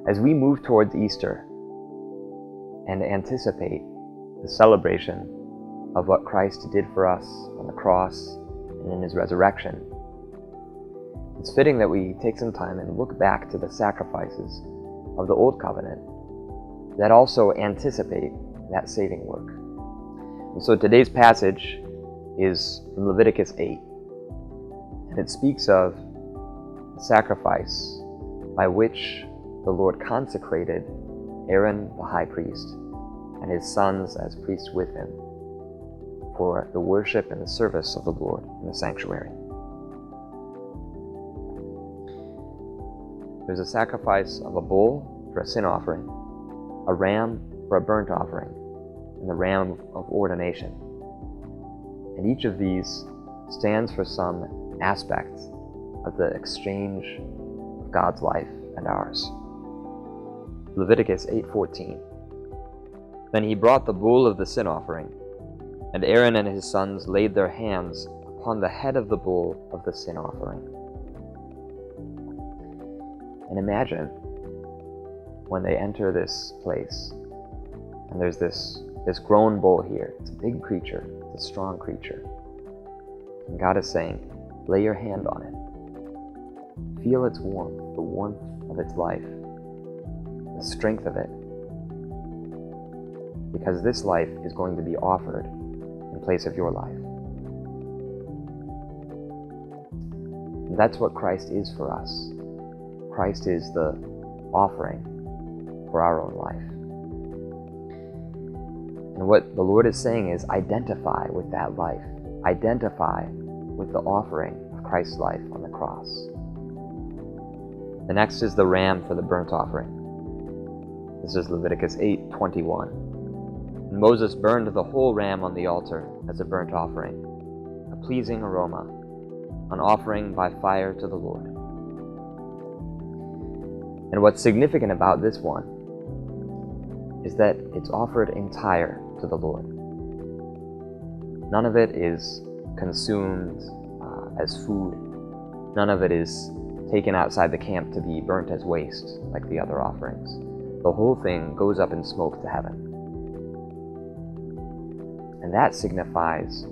As we move towards Easter and anticipate the celebration of what Christ did for us on the cross and in his resurrection, it's fitting that we take some time and look back to the sacrifices of the Old Covenant that also anticipate that saving work. And so today's passage is from Leviticus 8, and it speaks of the sacrifice by which the Lord consecrated Aaron the high priest and his sons as priests with him for the worship and the service of the Lord in the sanctuary. There's a sacrifice of a bull for a sin offering, a ram for a burnt offering, and the ram of ordination. And each of these stands for some aspect of the exchange of God's life and ours. Leviticus 8:14. Then he brought the bull of the sin offering, and Aaron and his sons laid their hands upon the head of the bull of the sin offering. And imagine when they enter this place, and there's this grown bull here. It's a big creature, it's a strong creature. And God is saying, lay your hand on it. Feel its warmth, the warmth of its life, the strength of it. Because this life is going to be offered in place of your life. And that's what Christ is for us. Christ is the offering for our own life. And what the Lord is saying is identify with that life. Identify with the offering of Christ's life on the cross. The next is the ram for the burnt offering. This is Leviticus 8:21. And Moses burned the whole ram on the altar as a burnt offering, a pleasing aroma, an offering by fire to the Lord. And what's significant about this one is that it's offered entire to the Lord. None of it is consumed as food. None of it is taken outside the camp to be burnt as waste like the other offerings. The whole thing goes up in smoke to heaven. And that signifies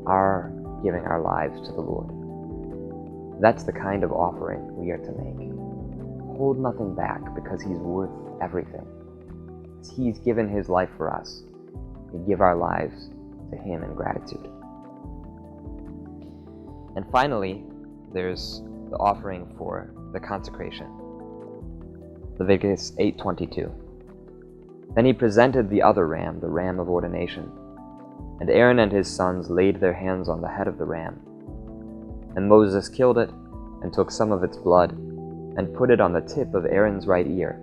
our giving our lives to the Lord. That's the kind of offering we are to make. Hold nothing back, because he's worth everything. He's given his life for us. We give our lives to him in gratitude. And finally, there's the offering for the consecration. Leviticus 8:22. Then he presented the other ram, the ram of ordination. And Aaron and his sons laid their hands on the head of the ram. And Moses killed it, and took some of its blood, and put it on the tip of Aaron's right ear,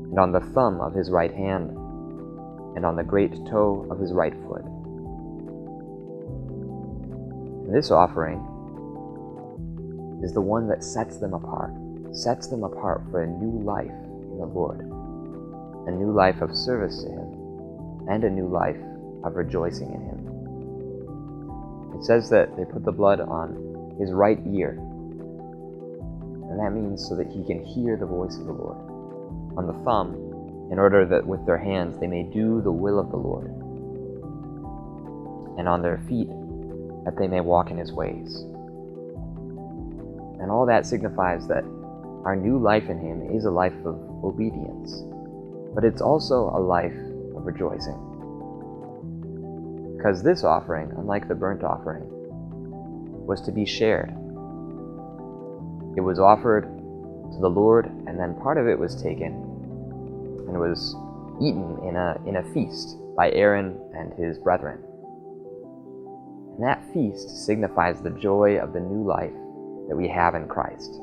and on the thumb of his right hand, and on the great toe of his right foot. And this offering is the one that sets them apart for a new life in the Lord, a new life of service to him, and a new life of rejoicing in him. It says that they put the blood on his right ear, and that means so that he can hear the voice of the Lord. On the thumb, in order that with their hands they may do the will of the Lord. And on their feet, that they may walk in his ways. And all that signifies that our new life in him is a life of obedience, but it's also a life of rejoicing. Because this offering, unlike the burnt offering, was to be shared. It was offered to the Lord, and then part of it was taken and was eaten in a feast by Aaron and his brethren. And that feast signifies the joy of the new life that we have in Christ,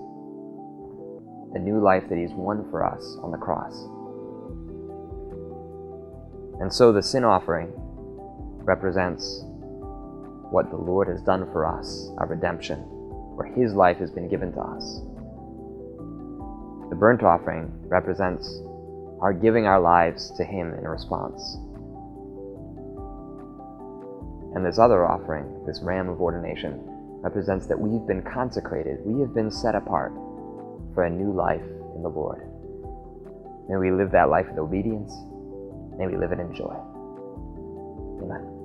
the new life that he's won for us on the cross. And so the sin offering represents what the Lord has done for us, our redemption, where his life has been given to us. The burnt offering represents our giving our lives to him in response. And this other offering, this ram of ordination, represents that we've been consecrated, we have been set apart for a new life in the Lord. May we live that life with obedience. May we live it in joy. Amen.